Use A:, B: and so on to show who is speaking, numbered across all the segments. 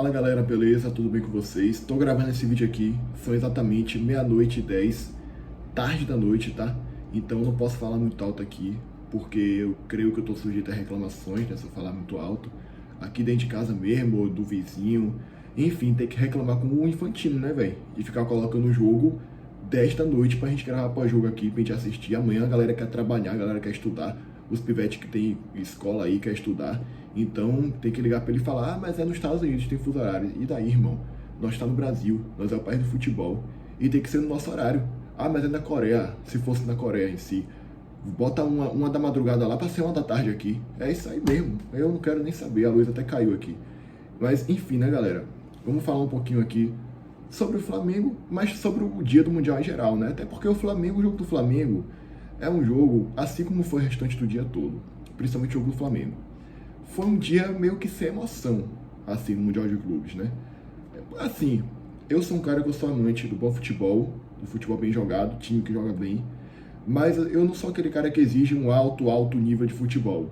A: Fala galera, beleza? Tudo bem com vocês? Tô gravando esse vídeo aqui, são exatamente 00h10, tarde da noite, tá? Então eu não posso falar muito alto aqui, porque eu creio que eu tô sujeito a reclamações, né, se eu falar muito alto. Aqui dentro de casa mesmo, ou do vizinho, enfim, tem que reclamar com o Infantino, né, velho? E ficar colocando o jogo 10 da noite pra gente gravar pós-jogo aqui, pra gente assistir. Amanhã a galera quer trabalhar, a galera quer estudar. Os pivetes que tem escola aí quer estudar. Então tem que ligar pra ele e falar: ah, mas é nos Estados Unidos, tem fuso horário. E daí, irmão? Nós tá no Brasil, nós é o país do futebol. E tem que ser no nosso horário. Ah, mas é na Coreia. Se fosse na Coreia em si, bota uma da madrugada lá pra ser 1 da tarde aqui. É isso aí mesmo. Eu não quero nem saber, a luz até caiu aqui. Mas enfim, né, galera? Vamos falar um pouquinho aqui sobre o Flamengo, mas sobre o dia do Mundial em geral, né? Até porque o Flamengo, o jogo do Flamengo, é um jogo, assim como foi o restante do dia todo, principalmente o jogo do Flamengo. Foi um dia meio que sem emoção, assim, no Mundial de Clubes, né? Assim, eu sou um cara que eu sou amante do bom futebol, do futebol bem jogado, time que joga bem, mas eu não sou aquele cara que exige um alto nível de futebol.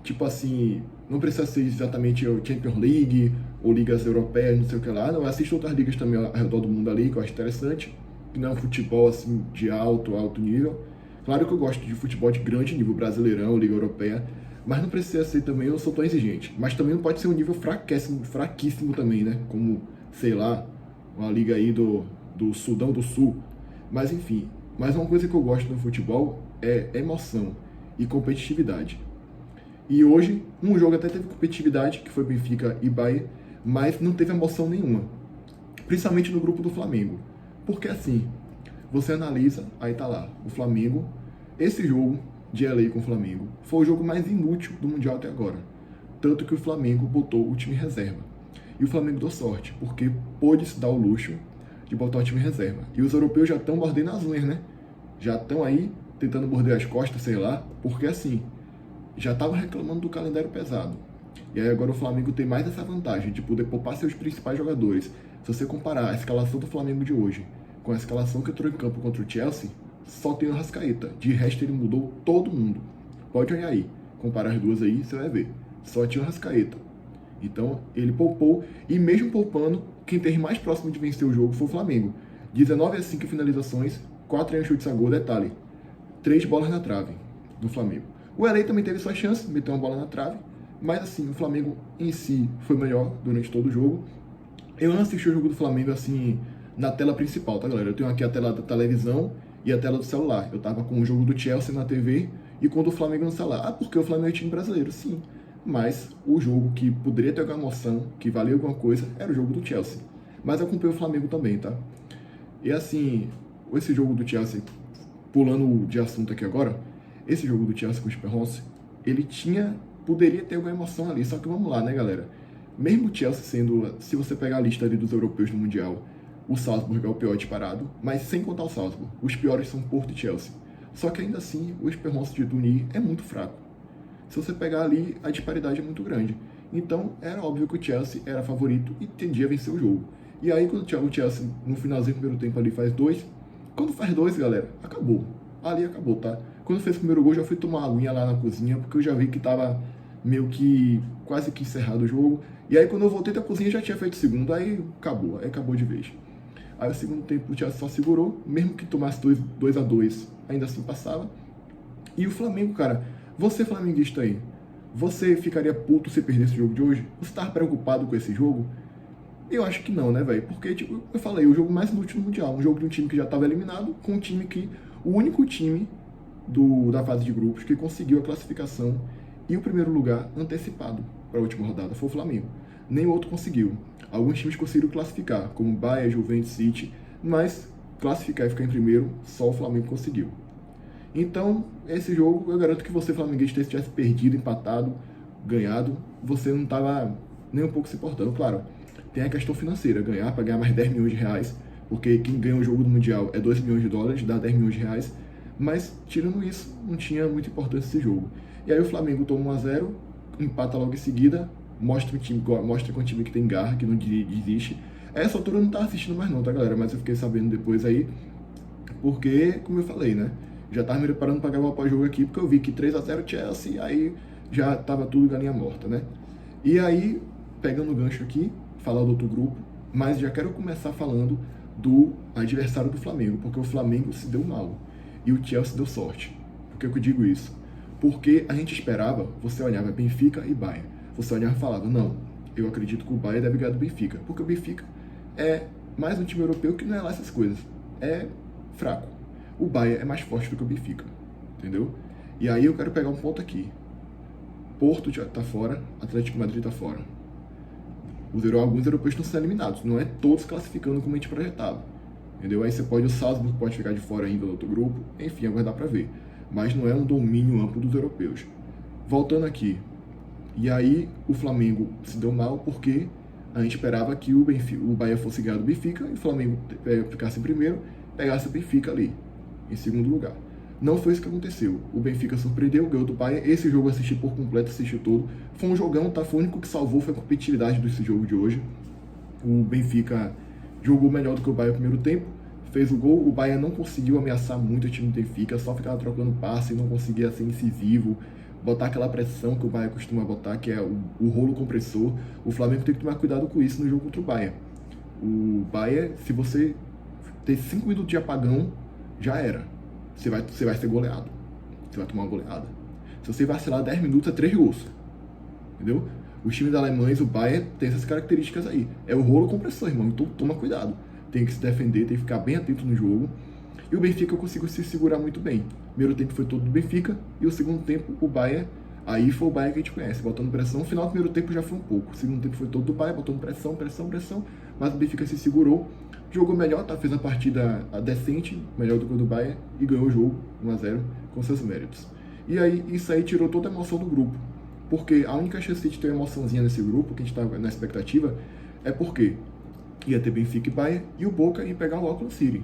A: Tipo assim, não precisa ser exatamente o Champions League ou ligas europeias, não sei o que lá. Não, eu assisto outras ligas também ao redor do mundo ali, que eu acho interessante, que não é um futebol assim de alto nível. Claro que eu gosto de futebol de grande nível, Brasileirão, Liga Europeia, mas não precisa ser também, eu não sou tão exigente. Mas também não pode ser um nível fraquíssimo também, né? Como, sei lá, uma liga aí do Sudão do Sul. Mas enfim, mas uma coisa que eu gosto no futebol é emoção e competitividade. E hoje, um jogo até teve competitividade, que foi Benfica e Bahia, mas não teve emoção nenhuma. Principalmente no grupo do Flamengo. Porque assim, você analisa, aí tá lá, o Flamengo, esse jogo de LA com o Flamengo, foi o jogo mais inútil do Mundial até agora. Tanto que o Flamengo botou o time reserva. E o Flamengo deu sorte, porque pôde se dar o luxo de botar o time reserva. E os europeus já estão mordendo as unhas, né? Já estão aí tentando morder as costas, sei lá, porque assim, já estavam reclamando do calendário pesado. E aí agora o Flamengo tem mais essa vantagem de poder poupar seus principais jogadores. Se você comparar a escalação do Flamengo de hoje com a escalação que entrou em campo contra o Chelsea, só tem o Arrascaeta. De resto ele mudou todo mundo. Pode olhar aí, comparar as duas aí, você vai ver. Só tinha o Arrascaeta. Então ele poupou, e mesmo poupando, quem teve mais próximo de vencer o jogo foi o Flamengo. 19 a 5 finalizações, 4 em chutes a gol, detalhe. 3 bolas na trave do Flamengo. O LA também teve sua chance, meteu uma bola na trave, mas assim, o Flamengo em si foi melhor durante todo o jogo. Eu não assisti o jogo do Flamengo assim na tela principal, tá, galera? Eu tenho aqui a tela da televisão e a tela do celular. Eu tava com o jogo do Chelsea na TV e com o do Flamengo no celular. Ah, porque o Flamengo é time brasileiro, sim. Mas o jogo que poderia ter alguma emoção, que valia alguma coisa, era o jogo do Chelsea. Mas eu acompanhei o Flamengo também, tá? E assim, esse jogo do Chelsea, pulando de assunto aqui agora, esse jogo do Chelsea com o Spurs, ele poderia ter alguma emoção ali, só que vamos lá, né, galera? Mesmo o Chelsea sendo, se você pegar a lista ali dos europeus no Mundial, o Salzburg é o pior disparado, mas sem contar o Salzburg, os piores são Porto e Chelsea. Só que ainda assim, o Spurs de Tunis é muito fraco. Se você pegar ali, a disparidade é muito grande. Então, era óbvio que o Chelsea era favorito e tendia a vencer o jogo. E aí, quando o Chelsea, no finalzinho do primeiro tempo ali, faz 2, quando faz 2, galera, acabou. Ali acabou, tá? Quando fez o primeiro gol, já fui tomar uma aguinha lá na cozinha, porque eu já vi que tava meio que quase que encerrado o jogo. E aí, quando eu voltei da cozinha, já tinha feito o segundo, aí acabou de vez. Aí, o segundo tempo, o Chelsea só segurou, mesmo que tomasse 2-2, ainda assim passava. E o Flamengo, cara, você flamenguista aí, você ficaria puto se perdesse o jogo de hoje? Você tava preocupado com esse jogo? Eu acho que não, né, velho? Porque, tipo, eu falei, o jogo mais inútil do Mundial, um jogo de um time que já tava eliminado, com um time que, o único time da fase de grupos que conseguiu a classificação e o primeiro lugar antecipado para a última rodada foi o Flamengo. Nenhum outro conseguiu. Alguns times conseguiram classificar, como Bayern, Juventus, City, mas classificar e ficar em primeiro, só o Flamengo conseguiu. Então, esse jogo, eu garanto que você, flamenguista, se tivesse perdido, empatado, ganhado, você não estava nem um pouco se importando. Claro, tem a questão financeira, ganhar para ganhar mais 10 milhões de reais, porque quem ganha o jogo do Mundial é 2 milhões de dólares, dá 10 milhões de reais, mas, tirando isso, não tinha muita importância esse jogo. E aí o Flamengo toma 1-0, empata logo em seguida, mostra que é um time que tem garra, que não desiste. A essa altura eu não tava assistindo mais não, tá, galera? Mas eu fiquei sabendo depois aí, porque, como eu falei, né? Já tava me preparando para gravar o pós-jogo aqui, porque eu vi que 3-0 Chelsea, aí já tava tudo galinha morta, né? E aí, pegando o gancho aqui, falar do outro grupo, mas já quero começar falando do adversário do Flamengo, porque o Flamengo se deu mal e o Chelsea deu sorte. Por que eu digo isso? Porque a gente esperava, você olhava Benfica e Bayern, você olhava e falava, não, eu acredito que o Bayern deve ganhar do Benfica, porque o Benfica é mais um time europeu que não é lá essas coisas, é fraco. O Bayern é mais forte do que o Benfica, entendeu? E aí eu quero pegar um ponto aqui. Porto já tá fora, Atlético de Madrid tá fora. Alguns europeus estão sendo eliminados, não é todos classificando como a gente projetava, entendeu? Aí você pode, o Salzburg pode ficar de fora ainda do outro grupo, enfim, aguardar para ver. Mas não é um domínio amplo dos europeus. Voltando aqui, e aí o Flamengo se deu mal porque a gente esperava que o Bahia fosse ganhar do Benfica e o Flamengo ficasse em primeiro, pegasse o Benfica ali, em segundo lugar. Não foi isso que aconteceu. O Benfica surpreendeu, ganhou do Bahia. Esse jogo eu assisti por completo, assisti todo. Foi um jogão, tá? Foi o único que salvou, foi a competitividade desse jogo de hoje. O Benfica jogou melhor do que o Bahia no primeiro tempo, fez o gol. O Bahia não conseguiu ameaçar muito o time do Benfica, só ficava trocando passe e não conseguia ser incisivo, botar aquela pressão que o Bahia costuma botar, que é o rolo compressor. O Flamengo tem que tomar cuidado com isso no jogo contra o Bahia. O Bahia, se você ter 5 minutos de apagão, já era. Você vai ser goleado. Você vai tomar uma goleada. Se você vacilar 10 minutos, é 3 gols. Entendeu? Os times da Alemanha, o Bayern, tem essas características aí. É o rolo compressor, irmão. Então toma cuidado. Tem que se defender, tem que ficar bem atento no jogo. E o Benfica eu consigo se segurar muito bem. O primeiro tempo foi todo do Benfica. E o segundo tempo, o Bayern. Aí foi o Bayern que a gente conhece, botando pressão. No final do primeiro tempo já foi um pouco. O segundo tempo foi todo do Bayern, botando pressão. Mas o Benfica se segurou. Jogou melhor, tá? Fez uma partida decente, melhor do que o do Bayern, e ganhou o jogo 1-0 com seus méritos. E aí, isso aí tirou toda a emoção do grupo. Porque a única chance de ter uma emoçãozinha nesse grupo, que a gente tá na expectativa, é porque ia ter Benfica e Bayern, e o Boca ia pegar o Auckland City.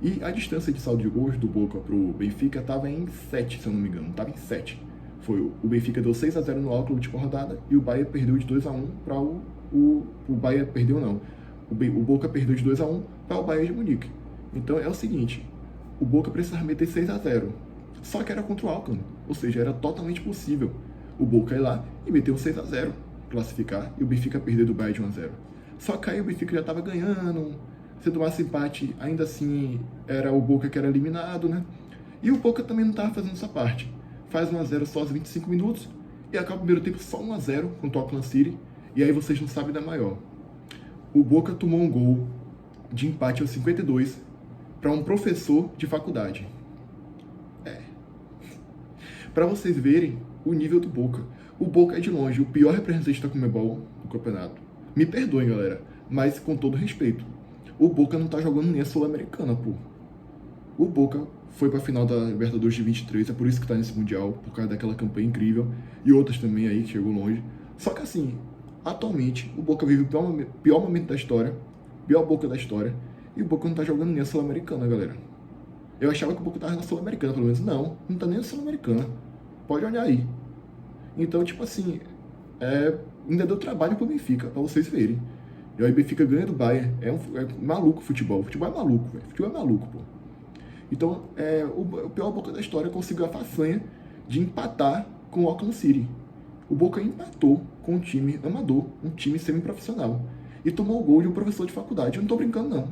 A: E a distância de saldo de gols do Boca pro Benfica tava em 7, se eu não me engano, tava em 7. O Benfica deu 6-0 no Auckland na última rodada, e o Bayern perdeu de 2-1 para o Bayern perdeu não. O Boca perdeu de 2-1 para o Bayern de Munique. Então é o seguinte, o Boca precisava meter 6-0, só que era contra o Auckland, ou seja, era totalmente possível o Boca ir lá e meter um 6-0, classificar, e o Benfica perder do Bayern de 1-0. Só que aí o Benfica já estava ganhando, se tomasse empate, ainda assim era o Boca que era eliminado, né? E o Boca também não estava fazendo essa parte. Faz 1-0 só aos 25 minutos e acaba o primeiro tempo só 1-0 contra o Auckland City, e aí vocês não sabem da maior. O Boca tomou um gol de empate aos 52 para um professor de faculdade. Para vocês verem o nível do Boca. O Boca é de longe o pior representante da Conmebol do campeonato. Me perdoem, galera, mas com todo respeito. O Boca não tá jogando nem a Sul-Americana, pô. O Boca foi pra final da Libertadores de 23, é por isso que tá nesse Mundial, por causa daquela campanha incrível. E outras também aí, que chegou longe. Só que assim, atualmente, o Boca vive o pior momento da história, pior Boca da história, e o Boca não tá jogando nem a Sul-Americana, galera. Eu achava que o Boca tava na Sul-Americana, pelo menos. Não tá nem na Sul-Americana. Pode olhar aí. Então, tipo assim, ainda deu trabalho pro Benfica, pra vocês verem. E aí o Benfica ganha do Bayern. É maluco o futebol. O futebol é maluco, velho. O futebol é maluco, pô. Então, o pior Boca da história conseguiu a façanha de empatar com o Auckland City. O Boca empatou com um time amador, um time semi-profissional. E tomou o gol de um professor de faculdade. Eu não tô brincando, não.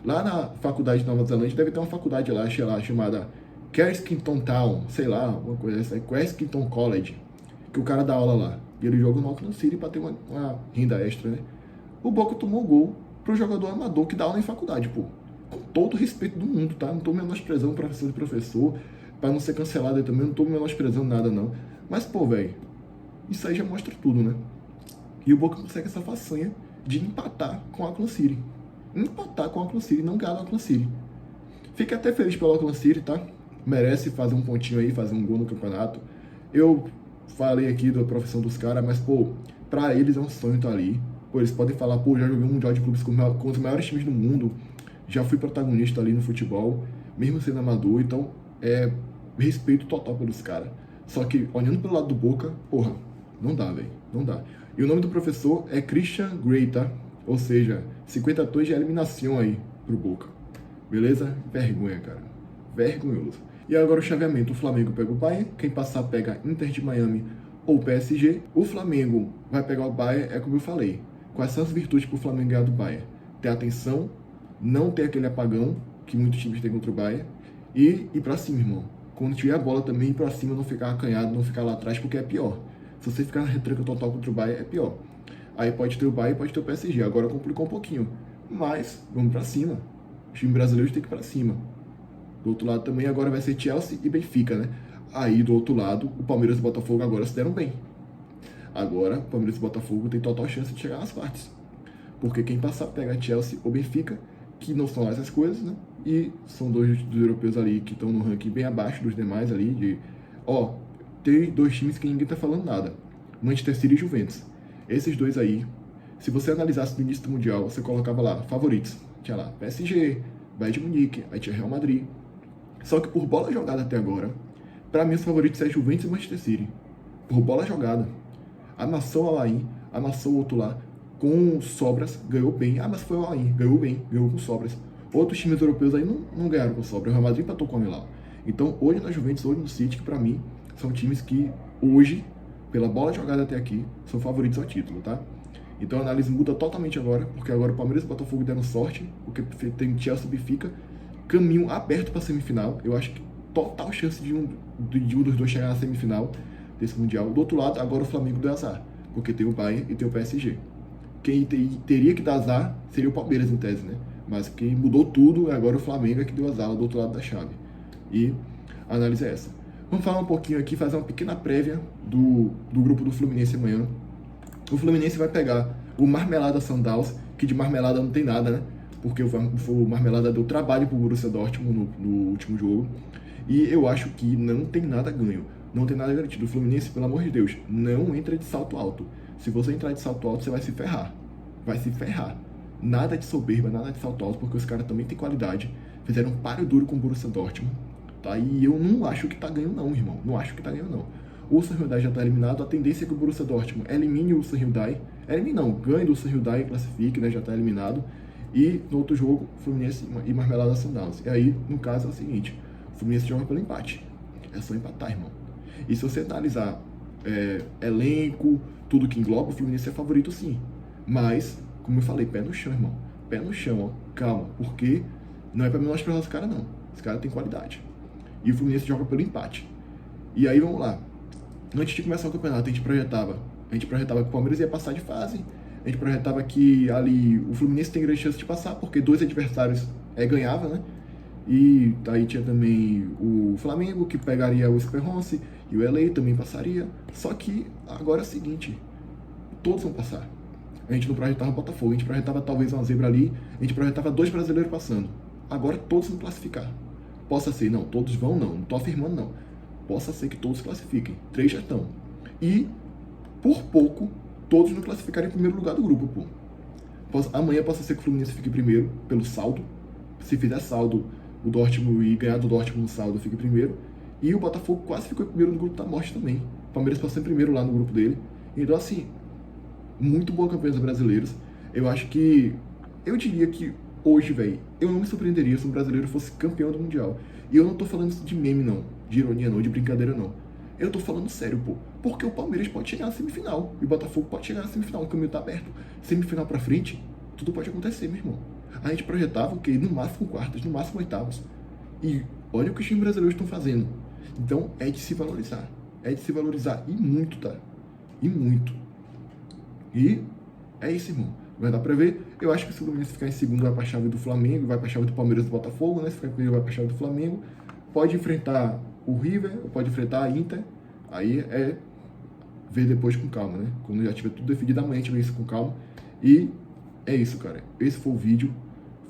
A: Lá na faculdade de Nova Zelândia deve ter uma faculdade lá, sei lá, chamada Kensington Town, sei lá, uma coisa assim, Kensington College, que o cara dá aula lá. E ele joga no Auckland City para ter uma renda extra, né? O Boca tomou gol pro jogador amador que dá aula em faculdade, pô. Com todo o respeito do mundo, tá? Não tô menosprezando professor de professor, para não ser cancelado aí também, não tô menosprezando nada, não. Mas, pô, velho, isso aí já mostra tudo, né? E o Boca consegue essa façanha de empatar com o Auckland City. Empatar com o Auckland City, não ganhar o Auckland City. Fiquei até feliz pelo Auckland City, tá? Merece fazer um pontinho aí, fazer um gol no campeonato. Eu falei aqui da profissão dos caras, mas, pô, pra eles é um sonho estar ali. Pô, eles podem falar, pô, já joguei um Mundial de Clubes com os maiores times do mundo, já fui protagonista ali no futebol, mesmo sendo amador, então, respeito total pelos caras. Só que, olhando pelo lado do Boca, porra, não dá, velho, não dá. E o nome do professor é Christian Grey, tá? Ou seja, 50 tons de eliminação aí pro Boca. Beleza? Vergonha, cara. Vergonhoso. E agora o chaveamento. O Flamengo pega o Bayern. Quem passar pega Inter de Miami ou PSG. O Flamengo vai pegar o Bayern, é como eu falei. Quais são as virtudes para o Flamengo ganhar do Bayern? Ter atenção, não ter aquele apagão que muitos times têm contra o Bayern e ir pra cima, irmão. Quando tiver a bola também, ir pra cima, não ficar acanhado, não ficar lá atrás, porque é pior. Se você ficar na retranca total contra o Bayern, é pior. Aí pode ter o Bayern, pode ter o PSG. Agora complicou um pouquinho. Mas, vamos pra cima. Os times brasileiros têm que ir pra cima. Do outro lado também, agora vai ser Chelsea e Benfica, né? Aí, do outro lado, o Palmeiras e o Botafogo agora se deram bem. Agora, o Palmeiras e o Botafogo tem total chance de chegar nas quartas. Porque quem passar pega Chelsea ou Benfica, que não são essas coisas, né? E são dois dos europeus ali que estão no ranking bem abaixo dos demais ali. Tem dois times que ninguém tá falando nada. Manchester City e Juventus. Esses dois aí, se você analisasse no início do Mundial, você colocava lá, favoritos. Tinha lá PSG, Bayern de Munique, aí tinha Real Madrid. Só que por bola jogada até agora, pra mim os favoritos é Juventus e Manchester City. Por bola jogada. Amassou o Al-Ain, amassou o outro lá, com sobras, ganhou bem. Mas foi o Al-Ain, ganhou bem, ganhou com sobras. Outros times europeus aí não ganharam com sobras. O Real Madrid empatou com o Milan. Então, hoje na Juventus, hoje no City, que pra mim, são times que hoje, pela bola jogada até aqui, são favoritos ao título, tá? Então a análise muda totalmente agora, porque agora o Palmeiras e o Botafogo deram sorte, porque tem Chelsea e Benfica, caminho aberto para semifinal. Eu acho que total chance de um dos dois chegar na semifinal desse Mundial. Do outro lado, agora o Flamengo deu azar, porque tem o Bayern e tem o PSG. Quem teria que dar azar seria o Palmeiras, em tese, né? Mas quem mudou tudo é agora o Flamengo, que deu azar lá do outro lado da chave. E a análise é essa. Vamos falar um pouquinho aqui, fazer uma pequena prévia do grupo do Fluminense amanhã. O Fluminense vai pegar o Marmelada Sundowns, que de marmelada não tem nada, né? Porque o Marmelada deu trabalho pro Borussia Dortmund no último jogo. E eu acho que não tem nada ganho. Não tem nada garantido. O Fluminense, pelo amor de Deus, não entra de salto alto. Se você entrar de salto alto, você vai se ferrar. Vai se ferrar. Nada de soberba, nada de salto alto, porque os caras também têm qualidade. Fizeram um páreo duro com o Borussia Dortmund. Tá? E eu não acho que tá ganhando não, irmão. Não acho que tá ganhando não. O Ulsan Hyundai já tá eliminado. A tendência é que o Borussia Dortmund elimine o Ulsan Hyundai. Elimine não, ganhe do Ulsan Hyundai e classifique, né? Já tá eliminado. E no outro jogo, Fluminense e Marmelada Sundowns. E aí, no caso, é o seguinte. O Fluminense joga pelo empate. É só empatar, irmão. E se você analisar elenco, tudo que engloba, o Fluminense é favorito sim. Mas, como eu falei, pé no chão, irmão. Pé no chão, ó. Calma. Porque não é pra menosprezar os caras, não. Os caras têm qualidade. E o Fluminense joga pelo empate. E aí, vamos lá. Antes de começar o campeonato, a gente projetava que o Palmeiras ia passar de fase. A gente projetava que ali o Fluminense tem grande chance de passar, porque dois adversários ganhava, né? E aí tinha também o Flamengo, que pegaria o Esperance, e o LA também passaria. Só que agora é o seguinte, todos vão passar. A gente não projetava o Botafogo, a gente projetava talvez uma zebra ali, a gente projetava 2 brasileiros passando. Agora todos vão classificar. Possa ser, não, todos vão não tô afirmando não. Possa ser que todos classifiquem, 3 já estão. E, por pouco, todos não classificarem em primeiro lugar do grupo, pô. Amanhã possa ser que o Fluminense fique primeiro, pelo saldo. Se fizer saldo, o Dortmund e ganhar do Dortmund no saldo, fique primeiro. E o Botafogo quase ficou em primeiro no grupo da morte também. O Palmeiras passou em primeiro lá no grupo dele. Então, assim, muito boa campanha dos brasileiros. Eu acho que, eu diria que hoje, velho, eu não me surpreenderia se um brasileiro fosse campeão do Mundial. E eu não tô falando isso de meme, não. De ironia, não. De brincadeira, não. Eu tô falando sério, pô. Porque o Palmeiras pode chegar na semifinal. E o Botafogo pode chegar na semifinal. O caminho tá aberto. Semifinal pra frente, tudo pode acontecer, meu irmão. A gente projetava o quê? No máximo quartas, no máximo oitavos. E olha o que os times brasileiros estão fazendo. Então, é de se valorizar. É de se valorizar. E muito, tá? E muito. E é isso, irmão. Vai dar pra ver. Eu acho que se o Fluminense ficar em segundo, vai pra chave do Flamengo, vai pra chave do Palmeiras e do Botafogo, né? Se ficar em primeiro, vai pra chave do Flamengo. Pode enfrentar o River, pode enfrentar a Inter. Aí é ver depois com calma, né? Quando já tiver tudo definido, amanhã a gente vê isso com calma. E é isso, cara. Esse foi o vídeo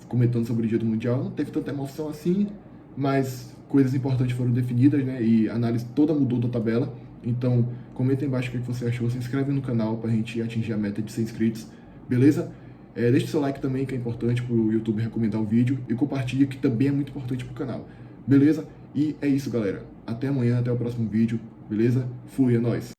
A: comentando sobre o dia do Mundial. Não teve tanta emoção assim, mas coisas importantes foram definidas, né? E a análise toda mudou da tabela. Então, comenta aí embaixo o que você achou. Se inscreve no canal pra gente atingir a meta de 100 inscritos. Beleza? Deixe seu like também, que é importante pro YouTube recomendar o vídeo. E compartilha, que também é muito importante pro canal. Beleza? E é isso, galera. Até amanhã, até o próximo vídeo. Beleza? Fui, é nóis.